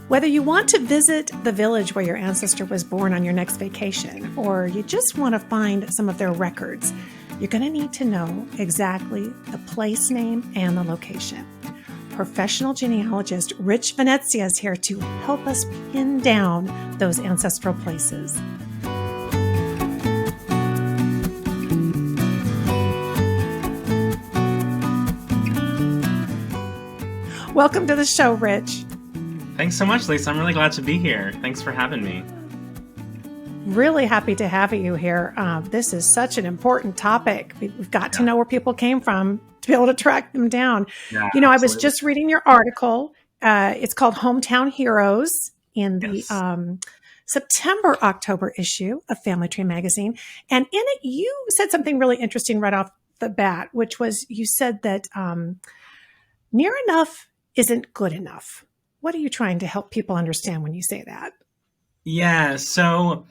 Whether you want to visit the village where your ancestor was born on your next vacation, or you just want to find some of their records, you're going to need to know exactly the place name and the location. Professional genealogist Rich Venezia is here to help us pin down those ancestral places. Welcome to the show, Rich. Thanks so much, Lisa. I'm really glad to be here. Thanks for having me. Really happy to have you here. This is such an important topic. We've got to know where people came from to be able to track them down. Yeah, absolutely. I was absolutely. just reading your article. It's called Hometown Heroes in the September-October issue of Family Tree Magazine. And in it, you said something really interesting right off the bat, which was you said that near enough isn't good enough. What are you trying to help people understand when you say that? Yeah, so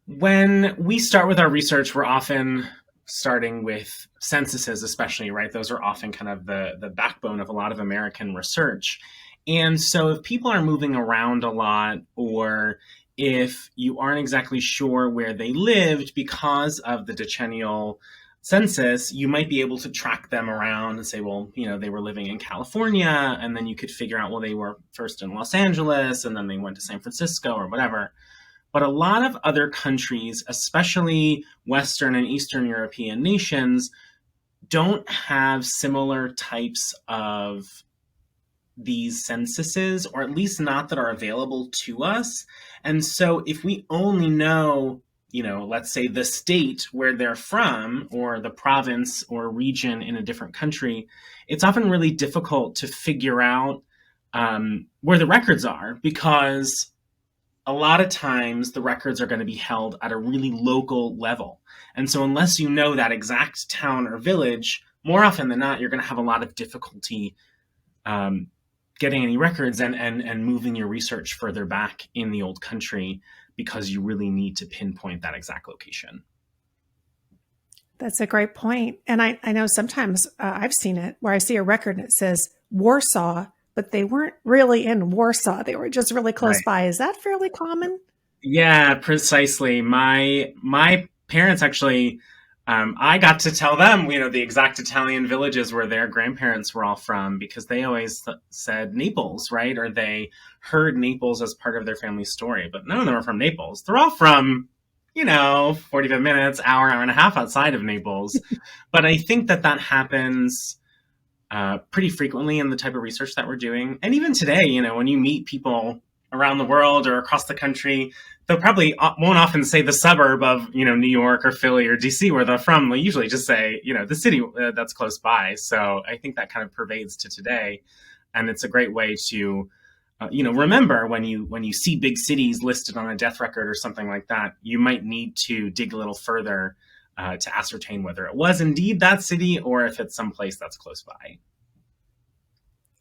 when we start with our research, we're often starting with censuses, especially, right? Those are often kind of the backbone of a lot of American research. And so if people are moving around a lot, or if you aren't exactly sure where they lived because of the decennial census, you might be able to track them around and say, well, they were living in California, and then you could figure out, well, they were first in Los Angeles, and then they went to San Francisco or whatever. But a lot of other countries, especially Western and Eastern European nations, don't have similar types of these censuses, or at least not that are available to us. And so if we only know let's say the state where they're from, or the province or region in a different country, it's often really difficult to figure out where the records are, because a lot of times the records are going to be held at a really local level. And so unless you know that exact town or village, more often than not, you're going to have a lot of difficulty getting any records and moving your research further back in the old country, because you really need to pinpoint that exact location. That's a great point. And I know sometimes I've seen it where I see a record and it says Warsaw, but they weren't really in Warsaw. They were just really close by. Is that fairly common? Yeah, precisely. My parents actually, I got to tell them, the exact Italian villages where their grandparents were all from, because they always said Naples, right? Or they heard Naples as part of their family story, but none of them are from Naples. They're all from, 45 minutes, hour and a half outside of Naples. But I think that happens pretty frequently in the type of research that we're doing. And even today, when you meet people around the world or across the country, they'll probably won't often say the suburb of, New York or Philly or DC where they're from. They'll usually just say, the city that's close by. So I think that kind of pervades to today. And it's a great way to, remember when you see big cities listed on a death record or something like that, you might need to dig a little further to ascertain whether it was indeed that city or if it's someplace that's close by.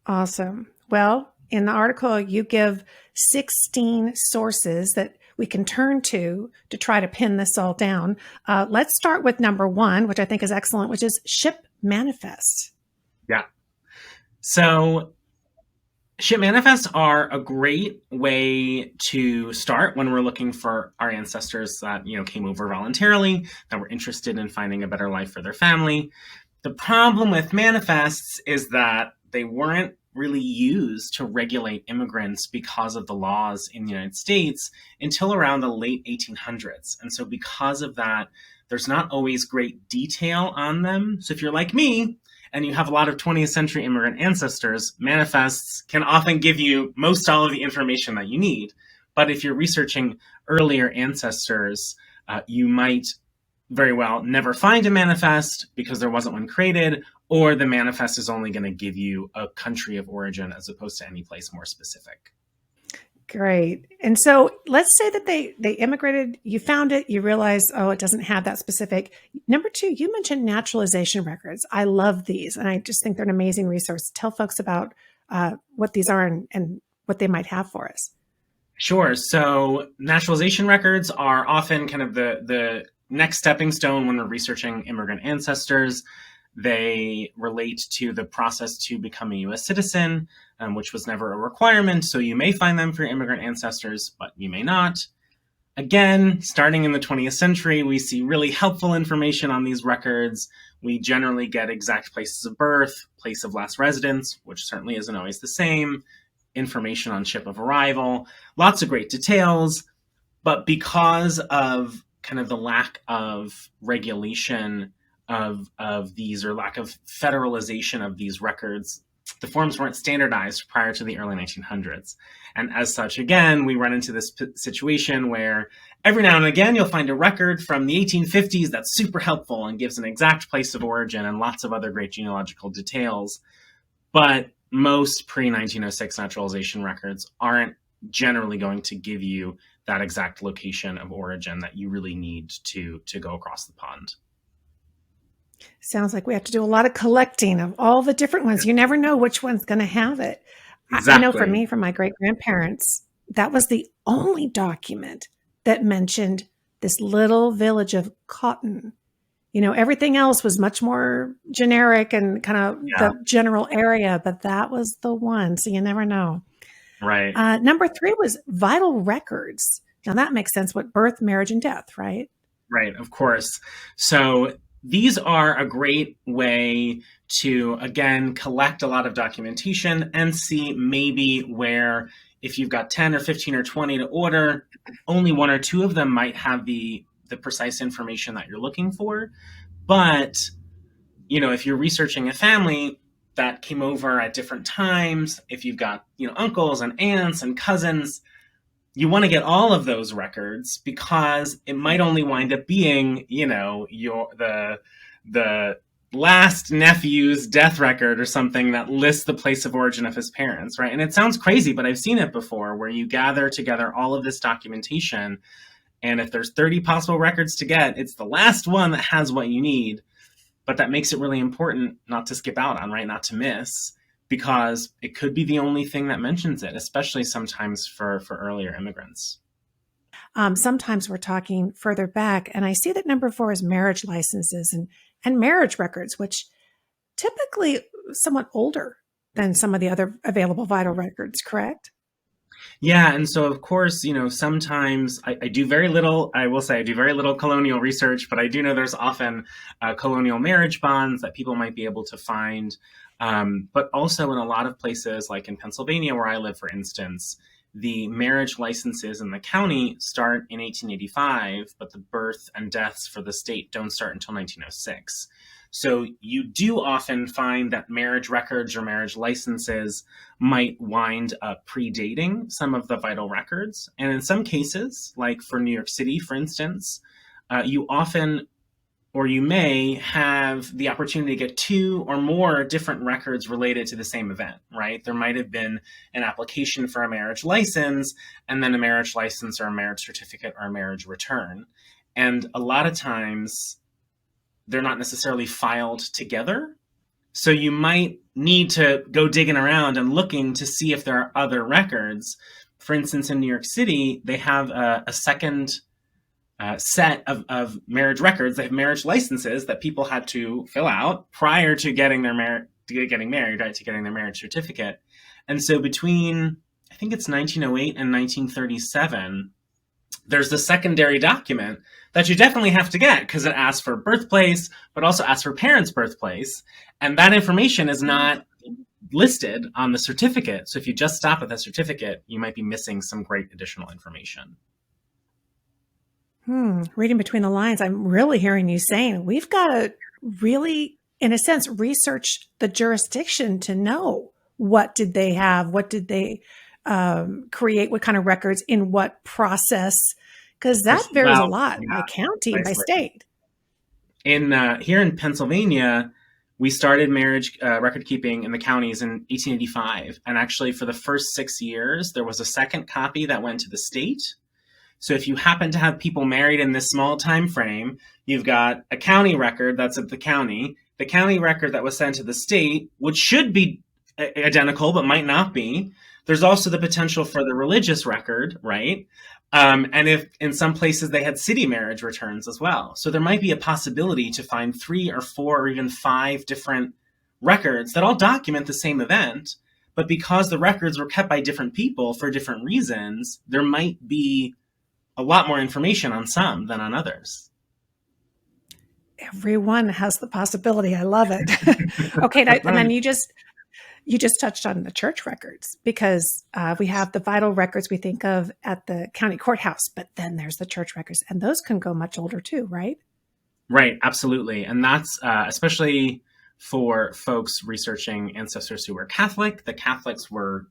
Awesome. Well, in the article, you give 16 sources that we can turn to try to pin this all down. Let's start with number one, which I think is excellent, which is ship manifests. Yeah. So ship manifests are a great way to start when we're looking for our ancestors that, came over voluntarily, that were interested in finding a better life for their family. The problem with manifests is that they weren't really used to regulate immigrants because of the laws in the United States until around the late 1800s. And so because of that, there's not always great detail on them. So if you're like me and you have a lot of 20th century immigrant ancestors, manifests can often give you most all of the information that you need. But if you're researching earlier ancestors, you might very well never find a manifest because there wasn't one created, or the manifest is only going to give you a country of origin as opposed to any place more specific. Great. And so let's say that they immigrated, you found it, you realized, it doesn't have that specific. Number two, you mentioned naturalization records. I love these, and I just think they're an amazing resource. Tell folks about what these are and what they might have for us. Sure. So naturalization records are often kind of the next stepping stone when we're researching immigrant ancestors. They relate to the process to become a U.S. citizen, which was never a requirement. So you may find them for your immigrant ancestors, but you may not. Again, starting in the 20th century, we see really helpful information on these records. We generally get exact places of birth, place of last residence, which certainly isn't always the same, information on ship of arrival, lots of great details. But because of kind of the lack of regulation of these, or lack of federalization of these records, the forms weren't standardized prior to the early 1900s. And as such, again, we run into this situation where every now and again you'll find a record from the 1850s that's super helpful and gives an exact place of origin and lots of other great genealogical details. But most pre-1906 naturalization records aren't generally going to give you that exact location of origin that you really need to go across the pond. Sounds like we have to do a lot of collecting of all the different ones. You never know which one's going to have it. Exactly. I know for me, from my great-grandparents, that was the only document that mentioned this little village of Cotton. You know, everything else was much more generic and kind of the general area, but that was the one. So you never know. Right. Number 3 was vital records. Now that makes sense. What? Birth, marriage, and death, right? Right, of course. So these are a great way to, again, collect a lot of documentation and see maybe where, if you've got 10 or 15 or 20 to order, only 1 or 2 of them might have the precise information that you're looking for. But, you know, if you're researching a family that came over at different times, if you've got, you know, uncles and aunts and cousins, you want to get all of those records, because it might only wind up being, you know, the last nephew's death record or something that lists the place of origin of his parents, right? And it sounds crazy, but I've seen it before, where you gather together all of this documentation, and if there's 30 possible records to get, it's the last one that has what you need. But that makes it really important not to skip out on, right? Not to miss, because it could be the only thing that mentions it, especially sometimes for earlier immigrants. Sometimes we're talking further back, and I see that number 4 is marriage licenses and marriage records, which typically somewhat older than some of the other available vital records, correct? Yeah, and so of course, you know, sometimes I do very little, I will say I do very little colonial research, but I do know there's often colonial marriage bonds that people might be able to find. But also in a lot of places, like in Pennsylvania, where I live, for instance, the marriage licenses in the county start in 1885, but the birth and deaths for the state don't start until 1906. So you do often find that marriage records or marriage licenses might wind up predating some of the vital records. And in some cases, like for New York City, for instance, you often, or you may have the opportunity to get 2 or more different records related to the same event, right? There might have been an application for a marriage license, and then a marriage license or a marriage certificate or a marriage return. And a lot of times, they're not necessarily filed together. So you might need to go digging around and looking to see if there are other records. For instance, in New York City, they have a second set of marriage records. They have marriage licenses that people had to fill out prior to getting their getting married, right, to getting their marriage certificate. And so between, I think it's 1908 and 1937, there's the secondary document that you definitely have to get, because it asks for birthplace, but also asks for parents' birthplace. And that information is not listed on the certificate. So if you just stop at the certificate, you might be missing some great additional information. Reading between the lines, I'm really hearing you saying we've got to really, in a sense, research the jurisdiction to know what did they have, what did they create, what kind of records, in what process, because that varies a lot by county, by state. Here in Pennsylvania, we started marriage record keeping in the counties in 1885. And actually, for the first 6 years, there was a second copy that went to the state. So if you happen to have people married in this small time frame, you've got a county record that's at the county record that was sent to the state, which should be identical but might not be. There's also the potential for the religious record, right? And if in some places they had city marriage returns as well. So there might be a possibility to find 3 or 4 or even 5 different records that all document the same event. But because the records were kept by different people for different reasons, there might be a lot more information on some than on others. Everyone has the possibility. I love it. Okay, and then you just touched on the church records, because we have the vital records we think of at the county courthouse, but then there's the church records, and those can go much older too, right? Right, absolutely. And that's especially for folks researching ancestors who were Catholic. The Catholics were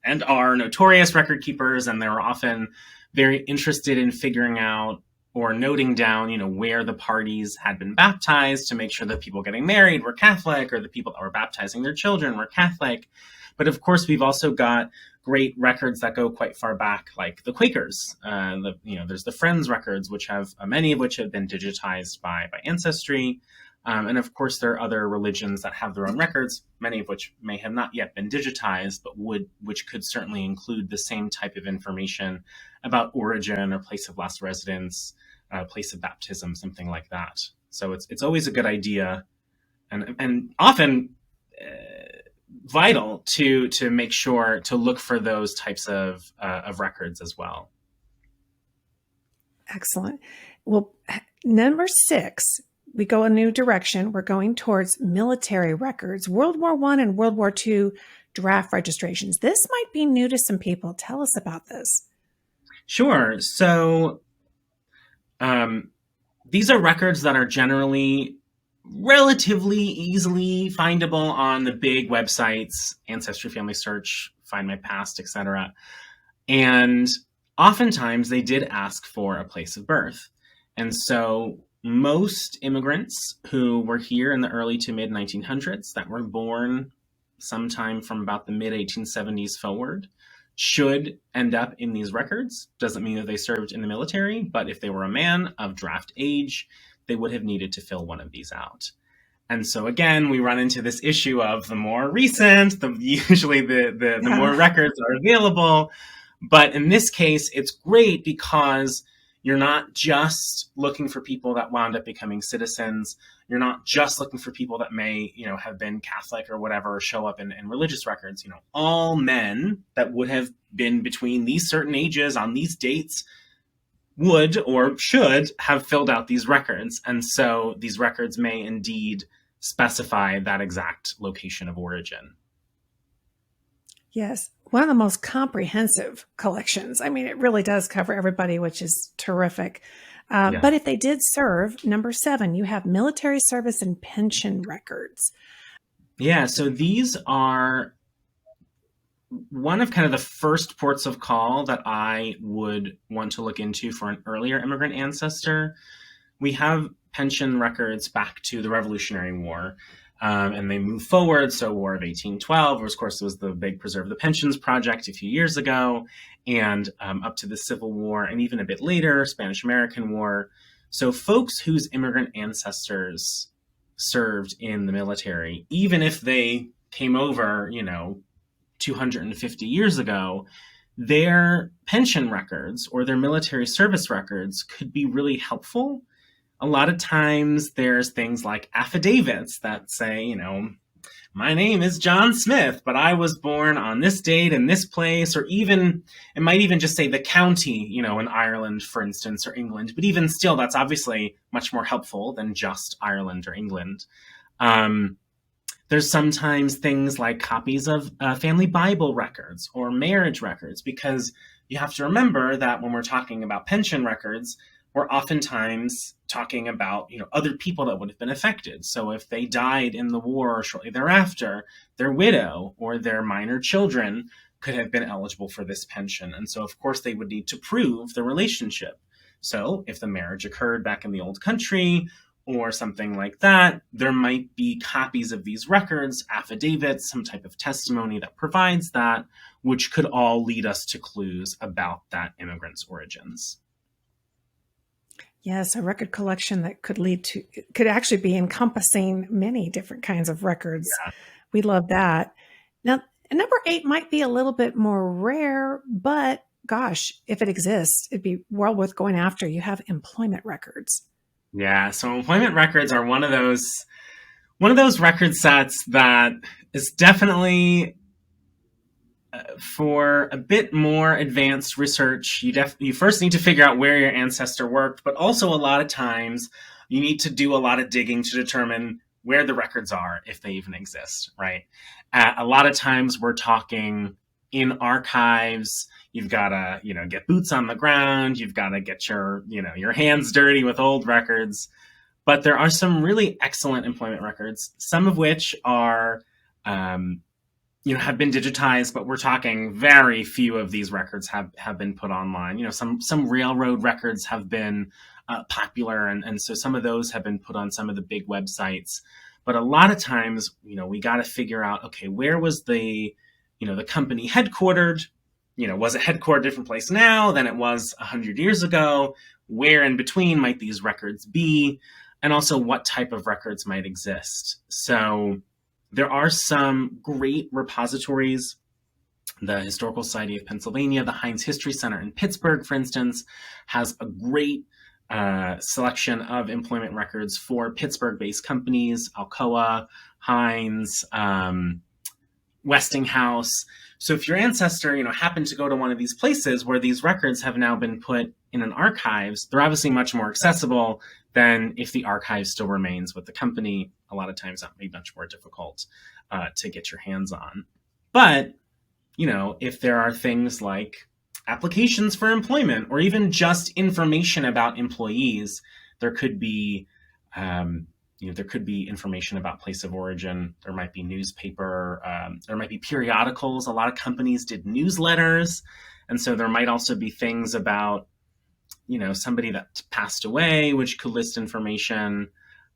and are notorious record keepers, and they were often very interested in figuring out or noting down, where the parties had been baptized to make sure that people getting married were Catholic, or the people that were baptizing their children were Catholic. But of course, we've also got great records that go quite far back, like the Quakers. There's the Friends records, which have many of which have been digitized by Ancestry. And of course, there are other religions that have their own records, many of which may have not yet been digitized, but which could certainly include the same type of information about origin or place of last residence, place of baptism, something like that. So it's always a good idea, and often vital to make sure to look for those types of records as well. Excellent. Well, number 6. We go a new direction. We're going towards military records, World War I and World War II draft registrations. This might be new to some people. Tell us about this. Sure. So these are records that are generally relatively easily findable on the big websites, Ancestry, Family Search, Find My Past, etc. And oftentimes they did ask for a place of birth. And so most immigrants who were here in the early to mid 1900s that were born sometime from about the mid 1870s forward should end up in these records. Doesn't mean that they served in the military, but if they were a man of draft age, they would have needed to fill one of these out. And so again, we run into this issue of the more recent, usually the more records are available. But in this case, it's great because you're not just looking for people that wound up becoming citizens. You're not just looking for people that may, have been Catholic or whatever, or show up in religious records. All men that would have been between these certain ages on these dates would or should have filled out these records. And so these records may indeed specify that exact location of origin. Yes. One of the most comprehensive collections. I mean, it really does cover everybody, which is terrific. Yeah. But if they did serve, number 7, you have military service and pension records. Yeah. So these are one of kind of the first ports of call that I would want to look into for an earlier immigrant ancestor. We have pension records back to the Revolutionary War. And they move forward. So War of 1812, of course, was the big Preserve the Pensions project a few years ago, and up to the Civil War, and even a bit later, Spanish-American War. So folks whose immigrant ancestors served in the military, even if they came over, 250 years ago, their pension records or their military service records could be really helpful. A lot of times there's things like affidavits that say, my name is John Smith, but I was born on this date in this place, or even, it might even just say the county, in Ireland, for instance, or England. But even still, that's obviously much more helpful than just Ireland or England. There's sometimes things like copies of family Bible records or marriage records, because you have to remember that when we're talking about pension records, we're oftentimes talking about, other people that would have been affected. So if they died in the war or shortly thereafter, their widow or their minor children could have been eligible for this pension. And so, of course, they would need to prove the relationship. So if the marriage occurred back in the old country or something like that, there might be copies of these records, affidavits, some type of testimony that provides that, which could all lead us to clues about that immigrant's origins. Yes, a record collection that could actually be encompassing many different kinds of records. Yeah. We love that. Now, And number 8 might be a little bit more rare, but gosh, if it exists, it'd be well worth going after. You have employment records. Yeah, so employment records are one of those record sets that is definitely for a bit more advanced research. You first need to figure out where your ancestor worked, but also a lot of times you need to do a lot of digging to determine where the records are, if they even exist, right? A lot of times we're talking in archives. You've got to, get boots on the ground. You've got to get your hands dirty with old records. But there are some really excellent employment records, some of which are, have been digitized, but we're talking very few of these records have been put online. Some railroad records have been popular, and so some of those have been put on some of the big websites. But a lot of times, we got to figure out, okay, where was the company headquartered? Was it headquartered a different place now than it was 100 years ago? Where in between might these records be? And also what type of records might exist. So there are some great repositories. The Historical Society of Pennsylvania, the Heinz History Center in Pittsburgh, for instance, has a great selection of employment records for Pittsburgh-based companies, Alcoa, Heinz, Westinghouse. So if your ancestor, happened to go to one of these places where these records have now been put in an archives, they're obviously much more accessible than if the archive still remains with the company. A lot of times that may be much more difficult to get your hands on. But, if there are things like applications for employment or even just information about employees, there could be information about place of origin. There might be newspaper. There might be periodicals. A lot of companies did newsletters. And so there might also be things about, somebody that passed away, which could list information,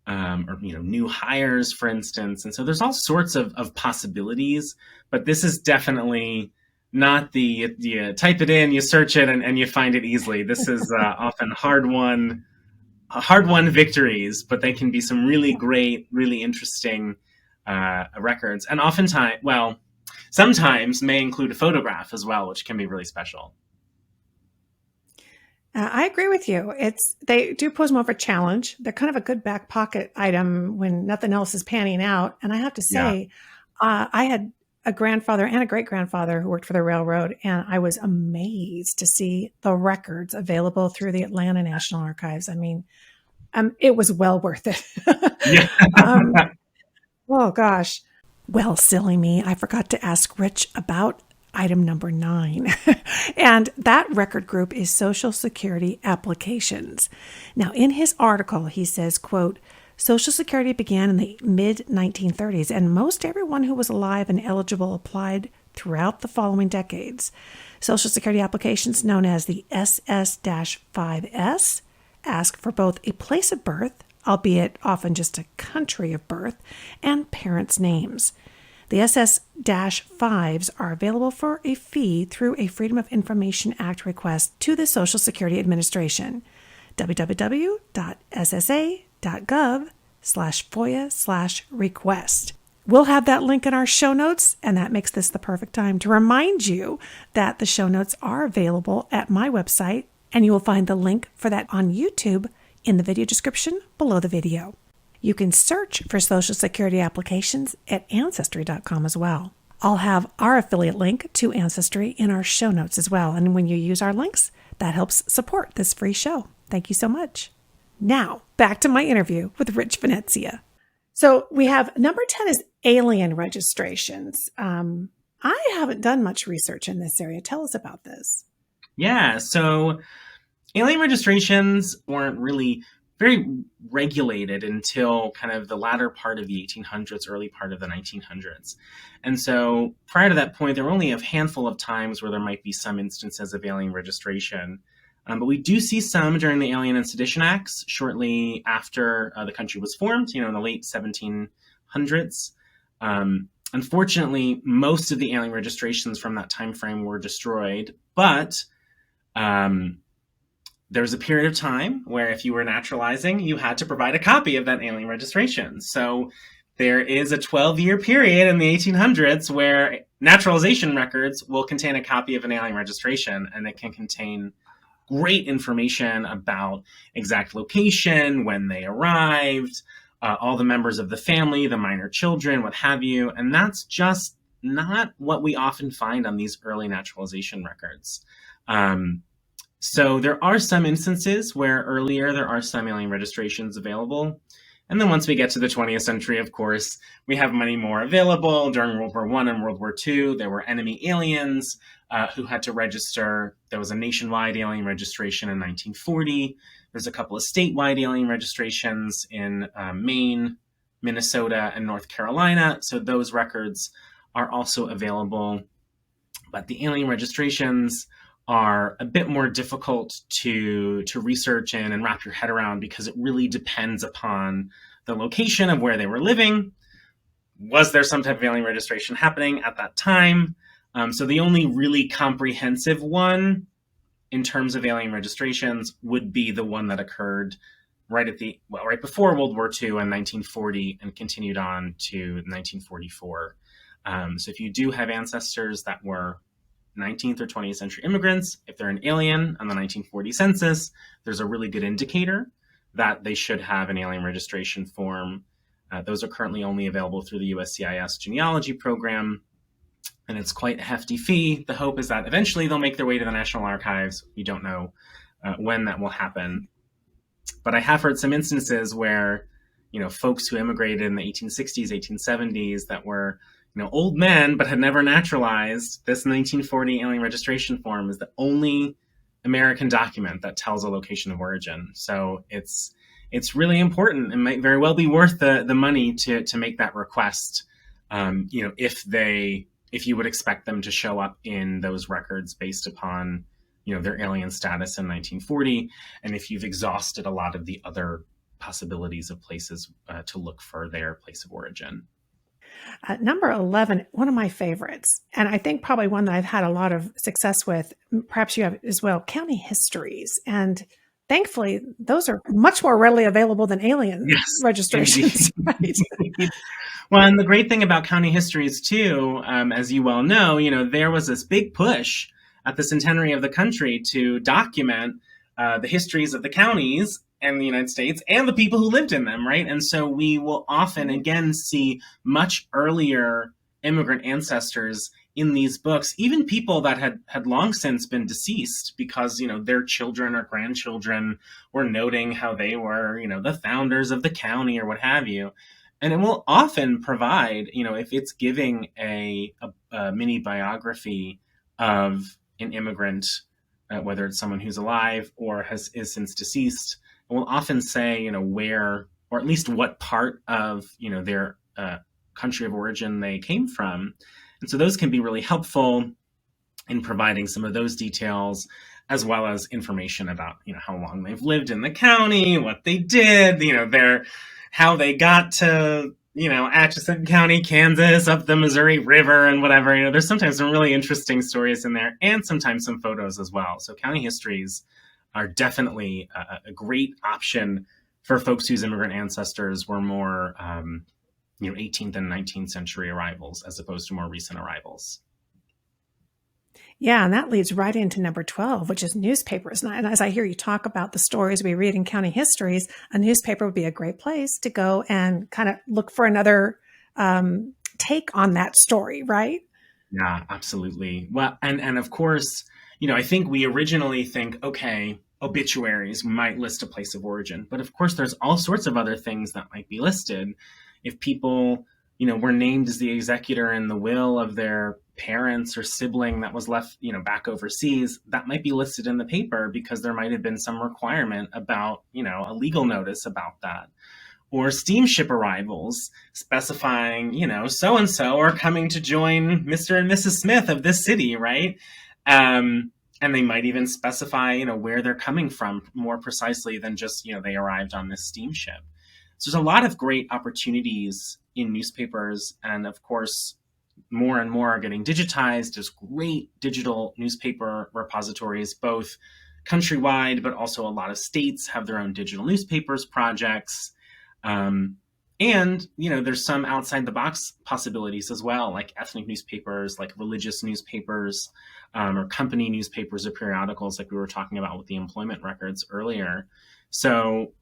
or, new hires, for instance. And so there's all sorts of possibilities. But this is definitely not you type it in, you search it, and you find it easily. This is often hard-won victories, but they can be some really great, really interesting records. And sometimes may include a photograph as well, which can be really special. I agree with you. They do pose more of a challenge. They're kind of a good back pocket item when nothing else is panning out. And I have to say, I had a grandfather and a great-grandfather who worked for the railroad, and I was amazed to see the records available through the Atlanta National Archives. I mean, it was well worth it. Yeah. Oh, gosh. Well, silly me. I forgot to ask Rich about item number 9. And that record group is Social Security applications. Now, in his article, he says, quote, Social Security began in the mid-1930s, and most everyone who was alive and eligible applied throughout the following decades. Social Security applications, known as the SS-5S, ask for both a place of birth, albeit often just a country of birth, and parents' names. The SS-5s are available for a fee through a Freedom of Information Act request to the Social Security Administration. www.ssa.gov/FOIA/request. We'll have that link in our show notes, and that makes this the perfect time to remind you that the show notes are available at my website, and you will find the link for that on YouTube in the video description below the video. You can search for Social Security applications at Ancestry.com as well. I'll have our affiliate link to Ancestry in our show notes as well. And when you use our links, that helps support this free show. Thank you so much. Now, back to my interview with Rich Venezia. So we have number 10 is alien registrations. I haven't done much research in this area. Tell us about this. Yeah, so alien registrations weren't really very regulated until kind of the latter part of the 1800s, early part of the 1900s. And so prior to that point, there were only a handful of times where there might be some instances of alien registration. But we do see some during the Alien and Sedition Acts shortly after the country was formed, in the late 1700s. Unfortunately, most of the alien registrations from that time frame were destroyed, but there was a period of time where if you were naturalizing, you had to provide a copy of that alien registration. So there is a 12-year period in the 1800s where Naturalization Records will contain a copy of an alien registration, and it can contain great information about exact location, when they arrived, all the members of the family, the minor children, what have you. And that's just not what we often find on these early naturalization records. So there are some instances where earlier there are some alien registrations available. And then once we get to the 20th century, of course, we have many more available. During World War I and World War II, there were enemy aliens who had to register. There was a nationwide alien registration in 1940. There's a couple of statewide alien registrations in Maine, Minnesota, and North Carolina. So those records are also available. But the alien registrations are a bit more difficult to research and wrap your head around, because it really depends upon the location of where they were living. Was there some type of alien registration happening at that time? So the only really comprehensive one in terms of alien registrations would be the one that occurred right before World War II in 1940 and continued on to 1944. So if you do have ancestors that were 19th or 20th century immigrants, if they're an alien on the 1940 census, there's a really good indicator that they should have an alien registration form. Those are currently only available through the USCIS genealogy program, and it's quite a hefty fee. The hope is that eventually they'll make their way to the National Archives. We don't know when that will happen. But I have heard some instances where, folks who immigrated in the 1860s, 1870s that were old men, but had never naturalized, this 1940 alien registration form is the only American document that tells a location of origin. So it's really important and might very well be worth the money to make that request. If you would expect them to show up in those records based upon their alien status in 1940, and if you've exhausted a lot of the other possibilities of places to look for their place of origin. Number 11, one of my favorites, and I think probably one that I've had a lot of success with, perhaps you have as well, County Histories. And thankfully, those are much more readily available than alien registrations. Right? Well, and the great thing about County Histories, too, as you well know, there was this big push at the centenary of the country to document the histories of the counties and the United States and the people who lived in them, right? And so we will often, again, see much earlier immigrant ancestors in these books, even people that had long since been deceased, because, their children or grandchildren were noting how they were, the founders of the county or what have you. And it will often provide, if it's giving a mini biography of an immigrant, whether it's someone who's alive or is since deceased, it will often say, where, or at least what part of, their country of origin they came from. And so those can be really helpful in providing some of those details, as well as information about, how long they've lived in the county, what they did, how they got to, Atchison County, Kansas, up the Missouri River and whatever. There's sometimes some really interesting stories in there, and sometimes some photos as well. So County Histories are definitely a great option for folks whose immigrant ancestors were more, 18th and 19th century arrivals as opposed to more recent arrivals. Yeah, and that leads right into number 12, which is newspapers. And as I hear you talk about the stories we read in County Histories, a newspaper would be a great place to go and kind of look for another take on that story, right? Yeah, absolutely. Well, and of course, I think we originally think, okay, obituaries might list a place of origin, but of course there's all sorts of other things that might be listed. If people, were named as the executor in the will of their parents or sibling that was left, back overseas, that might be listed in the paper because there might have been some requirement about, a legal notice about that. Or steamship arrivals specifying, so-and-so are coming to join Mr. and Mrs. Smith of this city, right? And they might even specify, where they're coming from more precisely than just, they arrived on this steamship. So there's a lot of great opportunities in newspapers. And of course, more and more are getting digitized. There's great digital newspaper repositories, both countrywide, but also a lot of states have their own digital newspapers projects. And, there's some outside the box possibilities as well, like ethnic newspapers, like religious newspapers, or company newspapers or periodicals, like we were talking about with the employment records earlier. So,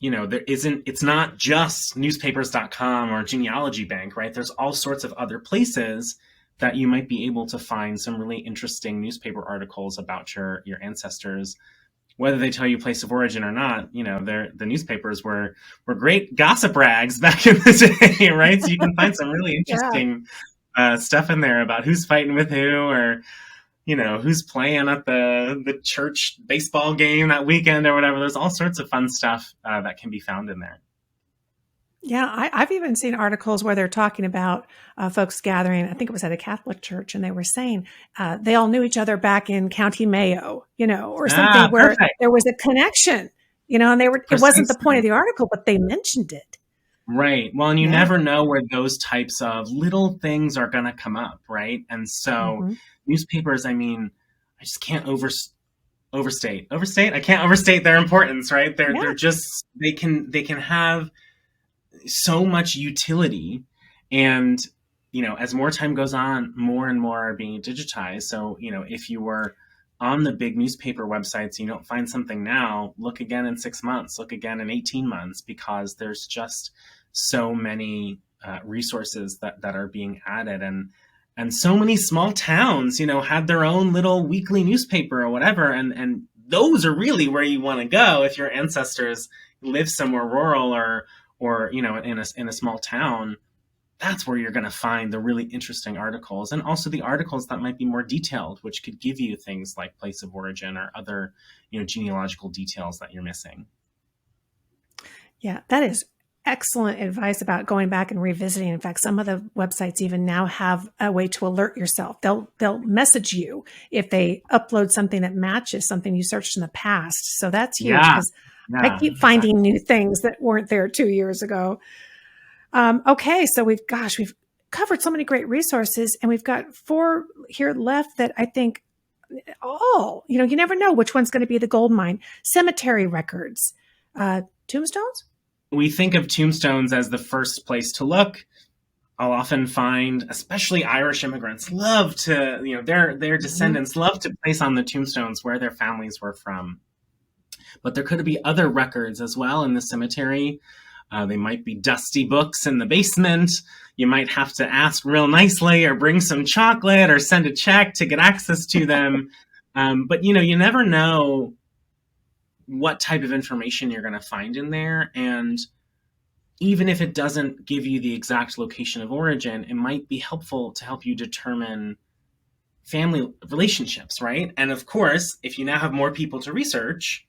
it's not just newspapers.com or Genealogy Bank, right? There's all sorts of other places that you might be able to find some really interesting newspaper articles about your ancestors, whether they tell you place of origin or not. The newspapers were great gossip rags back in the day, right? So you can find some really interesting stuff in there about who's fighting with who, or who's playing at the church baseball game that weekend or whatever. There's all sorts of fun stuff that can be found in there. Yeah, I've even seen articles where they're talking about folks gathering. I think it was at a Catholic church, and they were saying they all knew each other back in County Mayo, or something where there was a connection, and they were. Precisely. It wasn't the point of the article, but they mentioned it. Right. Well, and you never know where those types of little things are going to come up, right? And so newspapers, I just can't overstate. I can't overstate their importance, right? They're just they can have so much utility, and as more time goes on, more and more are being digitized. So if you were on the big newspaper websites, you don't find something now, look again in 6 months, look again in 18 months, because there's just so many resources that are being added, and so many small towns had their own little weekly newspaper or whatever, and those are really where you want to go if your ancestors live somewhere rural or in a small town. That's where you're going to find the really interesting articles, and also the articles that might be more detailed, which could give you things like place of origin or other genealogical details that you're missing. Yeah, that is excellent advice about going back and revisiting. In fact, some of the websites even now have a way to alert yourself. They'll message you if they upload something that matches something you searched in the past. So that's huge, because I keep finding new things that weren't there 2 years ago. Okay, so we've covered so many great resources, and we've got 4 here left that I think, you never know which one's going to be the gold mine. Cemetery records, tombstones. We think of tombstones as the first place to look. I'll often find, especially Irish immigrants, love to, their descendants love to place on the tombstones where their families were from. But there could be other records as well in the cemetery. They might be dusty books in the basement. You might have to ask real nicely, or bring some chocolate, or send a check to get access to them. But you never know what type of information you're going to find in there. And even if it doesn't give you the exact location of origin, it might be helpful to help you determine family relationships, right? And of course, if you now have more people to research,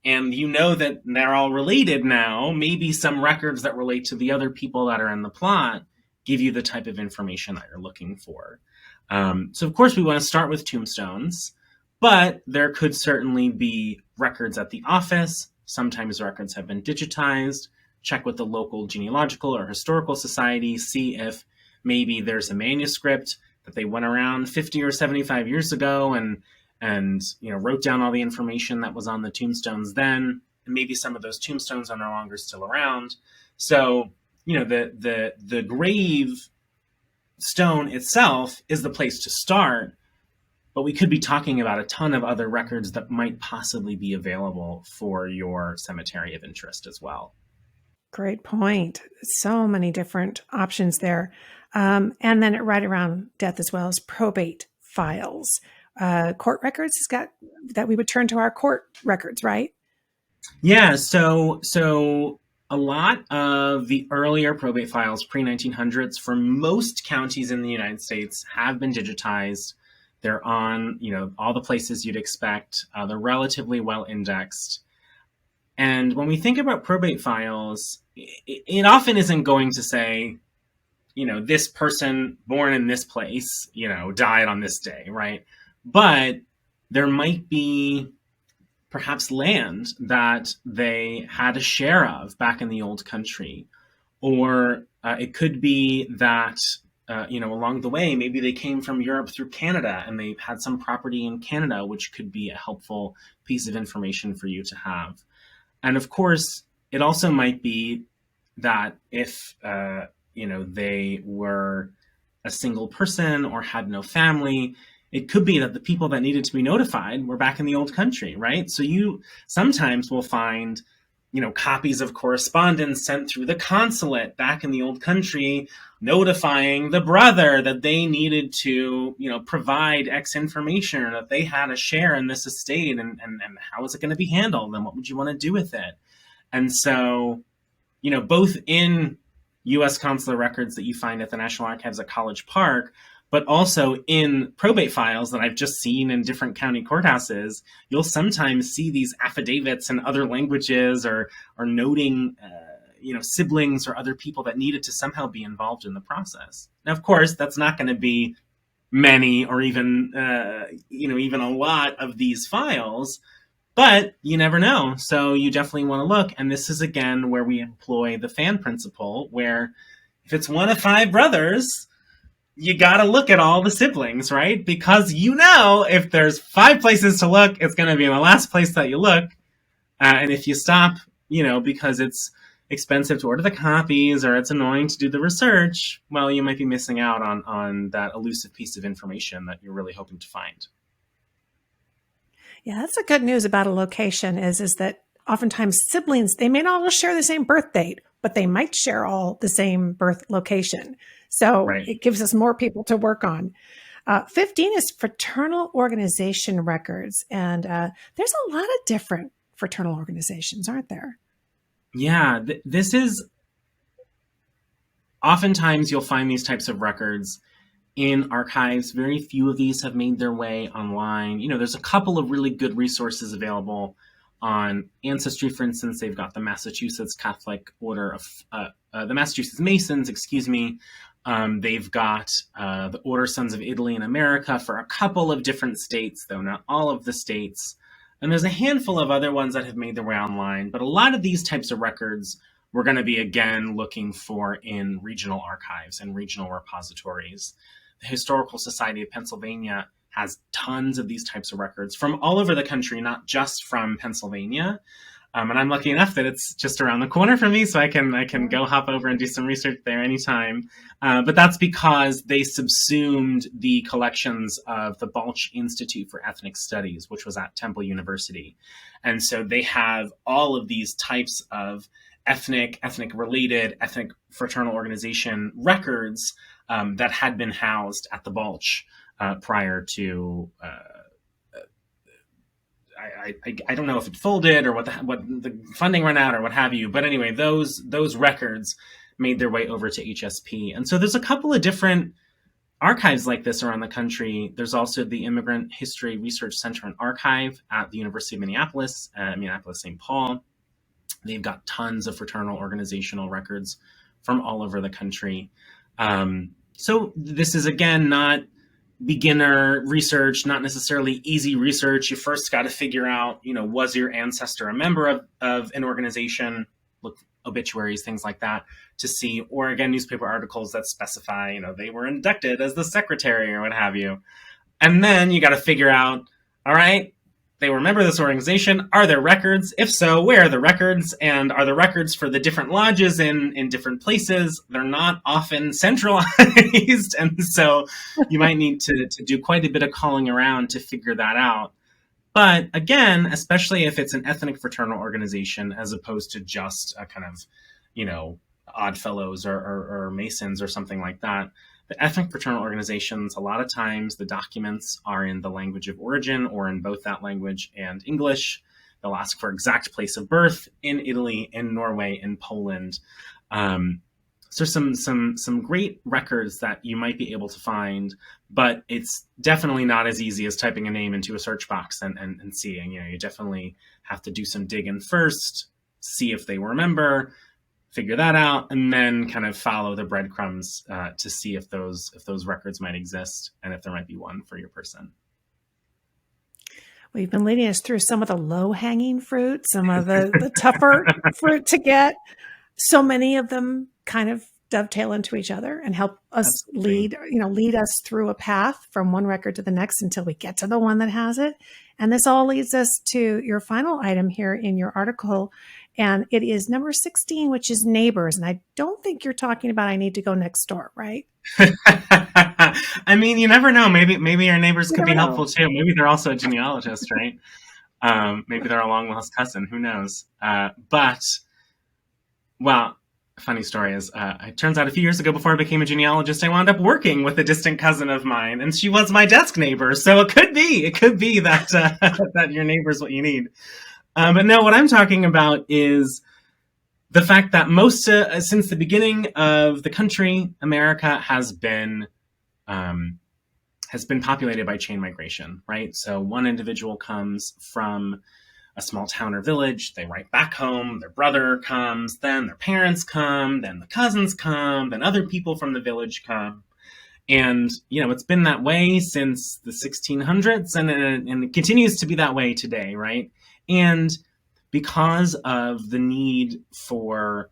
and that they're all related now, maybe some records that relate to the other people that are in the plot give you the type of information that you're looking for. So of course we want to start with tombstones, but there could certainly be records at the office. Sometimes records have been digitized. Check with the local genealogical or historical society, see if maybe there's a manuscript that they went around 50 or 75 years ago and wrote down all the information that was on the tombstones then, and maybe some of those tombstones are no longer still around. So, the grave stone itself is the place to start, but we could be talking about a ton of other records that might possibly be available for your cemetery of interest as well. Great point. So many different options there. And then right around death as well as probate files. Court records has got that we would turn to our court records, right? Yeah. So a lot of the earlier probate files, pre-1900s, for most counties in the United States have been digitized. They're on, all the places you'd expect. They're relatively well indexed. And when we think about probate files, it often isn't going to say, this person born in this place, died on this day, right? But there might be perhaps land that they had a share of back in the old country. Or it could be that, along the way, maybe they came from Europe through Canada and they had some property in Canada, which could be a helpful piece of information for you to have. And of course, it also might be that if they were a single person or had no family, it could be that the people that needed to be notified were back in the old country, right? So you sometimes will find, copies of correspondence sent through the consulate back in the old country notifying the brother that they needed to, provide X information, or that they had a share in this estate, and how is it going to be handled, and what would you want to do with it? And so, both in U.S. consular records that you find at the National Archives at College Park, but also in probate files that I've just seen in different county courthouses, you'll sometimes see these affidavits in other languages, or noting, siblings or other people that needed to somehow be involved in the process. Now, of course, that's not going to be many, or even, even a lot of these files, but you never know. So you definitely want to look. And this is, again, where we employ the fan principle, where if it's one of 5 brothers, you got to look at all the siblings, right? Because if there's 5 places to look, it's going to be in the last place that you look. And if you stop, because it's expensive to order the copies, or it's annoying to do the research, well, you might be missing out on that elusive piece of information that you're really hoping to find. Yeah, that's the good news about a location is that oftentimes siblings, they may not all share the same birth date, but they might share all the same birth location. So Right. It gives us more people to work on. 15 is Fraternal Organization Records. And there's a lot of different fraternal organizations, aren't there? Yeah, this is, oftentimes you'll find these types of records in archives. Very few of these have made their way online. There's a couple of really good resources available on Ancestry, for instance. They've got the Massachusetts Catholic Order of, the Massachusetts Masons, excuse me. They've got the Order Sons of Italy in America for a couple of different states, though not all of the states. And there's a handful of other ones that have made their way online. But a lot of these types of records we're going to be, again, looking for in regional archives and regional repositories. The Historical Society of Pennsylvania has tons of these types of records from all over the country, not just from Pennsylvania. And I'm lucky enough that it's just around the corner from me, so I can go hop over and do some research there anytime. But that's because they subsumed the collections of the Balch Institute for Ethnic Studies, which was at Temple University. And so they have all of these types of ethnic-related, ethnic fraternal organization records that had been housed at the Balch prior to... I don't know if it folded, or what the funding ran out, or what have you. But anyway, those records made their way over to HSP. And so there's a couple of different archives like this around the country. There's also the Immigrant History Research Center and Archive at the University of Minneapolis, St. Paul. They've got tons of fraternal organizational records from all over the country. So this is, again, not beginner research, not necessarily easy research. You first got to figure out, was your ancestor a member of an organization? Look, obituaries, things like that, to see, or again, newspaper articles that specify, they were inducted as the secretary or what have you. And then you got to figure out, all right, they were a member of this organization. Are there records? If so, where are the records? And are the records for the different lodges in different places? They're not often centralized. And so you might need to do quite a bit of calling around to figure that out. But again, especially if it's an ethnic fraternal organization, as opposed to just a kind of, Odd Fellows or Masons or something like that, the ethnic fraternal organizations, a lot of times the documents are in the language of origin, or in both that language and English. They'll ask for exact place of birth in Italy, in Norway, in Poland. So some great records that you might be able to find, but it's definitely not as easy as typing a name into a search box and seeing. You definitely have to do some digging first, see if they were a member, figure that out, and then kind of follow the breadcrumbs to see if those records might exist, and if there might be one for your person. Well, you've been leading us through some of the low-hanging fruit, some of the tougher fruit to get. So many of them kind of dovetail into each other and help us lead us through a path from one record to the next until we get to the one that has it. And this all leads us to your final item here in your article. And it is number 16, which is neighbors. And I don't think you're talking about I need to go next door, right? I mean, you never know. Maybe our neighbors You could be never helpful know. too. Maybe they're also a genealogist, right? Maybe they're a long lost cousin. Who knows? But, well, funny story is, it turns out a few years ago, before I became a genealogist, I wound up working with a distant cousin of mine, and she was my desk neighbor. So it could be that that your neighbor's what you need. But no, what I'm talking about is the fact that since the beginning of the country, America has been populated by chain migration, right? So one individual comes from a small town or village, they write back home, their brother comes, then their parents come, then the cousins come, then other people from the village come. And, it's been that way since the 1600s, and it continues to be that way today, right? And because of the need for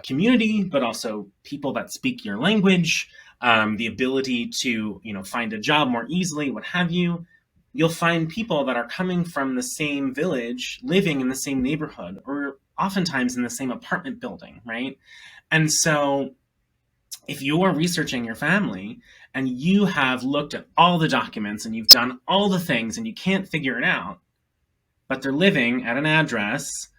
community, but also people that speak your language, the ability to, find a job more easily, what have you, you'll find people that are coming from the same village, living in the same neighborhood, or oftentimes in the same apartment building, right? And so if you're researching your family and you have looked at all the documents and you've done all the things and you can't figure it out, but they're living at an address,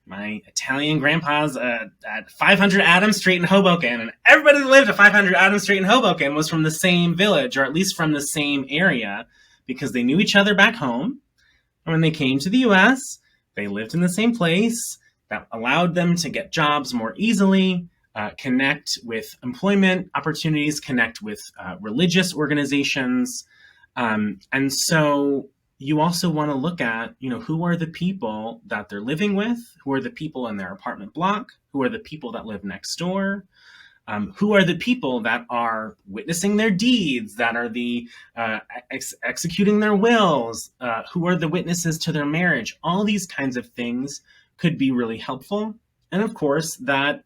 my Italian grandpa's at 500 Adams Street in Hoboken, and everybody that lived at 500 Adams Street in Hoboken was from the same village, or at least from the same area, because they knew each other back home. And when they came to the US, they lived in the same place. That allowed them to get jobs more easily, connect with employment opportunities, connect with religious organizations. And so you also want to look at, who are the people that they're living with, who are the people in their apartment block, who are the people that live next door, who are the people that are witnessing their deeds, that are the executing their wills, who are the witnesses to their marriage. All these kinds of things could be really helpful. And of course, that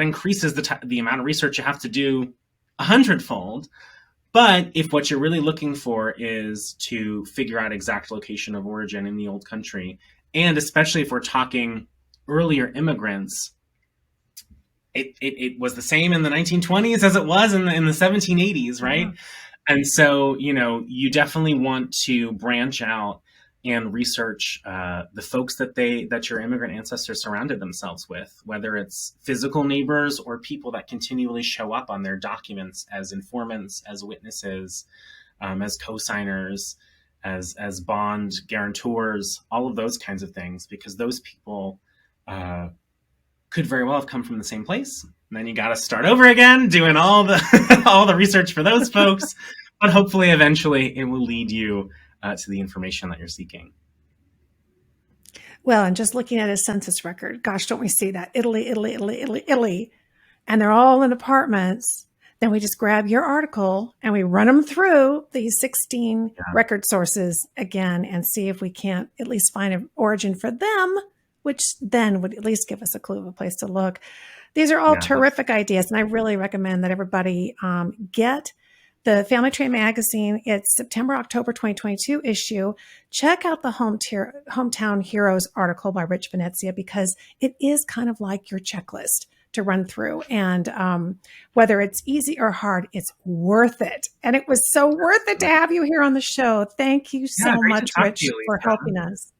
increases the amount of research you have to do 100-fold. But if what you're really looking for is to figure out exact location of origin in the old country, and especially if we're talking earlier immigrants, it was the same in the 1920s as it was in the 1780s, right? Mm-hmm. And so, you definitely want to branch out and research the folks that your immigrant ancestors surrounded themselves with, whether it's physical neighbors or people that continually show up on their documents as informants, as witnesses, as co-signers, as bond guarantors, all of those kinds of things, because those people could very well have come from the same place. And then you got to start over again, doing all the all the research for those folks. But hopefully, eventually, it will lead you to the information that you're seeking. Well, and just looking at a census record, gosh, don't we see that? Italy, Italy, Italy, Italy, Italy. And they're all in apartments. Then we just grab your article and we run them through these 16 record sources again and see if we can't at least find an origin for them, which then would at least give us a clue of a place to look. These are all terrific ideas, and I really recommend that everybody get the Family Tree Magazine. It's September-October 2022 issue. Check out the Hometown Heroes article by Rich Venezia, because it is kind of like your checklist to run through. And whether it's easy or hard, it's worth it. And it was so worth it to have you here on the show. Thank you so much, Rich, for helping us.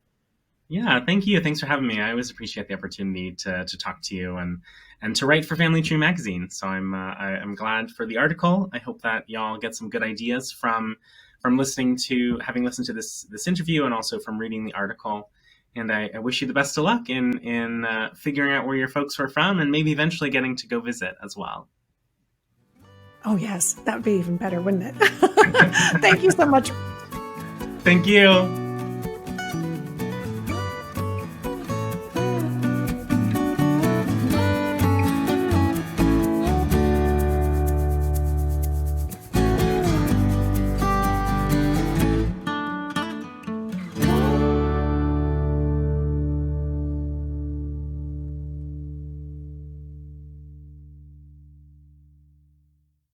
Yeah, thank you. Thanks for having me. I always appreciate the opportunity to talk to you and to write for Family Tree Magazine. So I'm glad for the article. I hope that y'all get some good ideas from having listened to this interview, and also from reading the article. And I wish you the best of luck in figuring out where your folks were from, and maybe eventually getting to go visit as well. Oh yes, that would be even better, wouldn't it? Thank you so much. Thank you.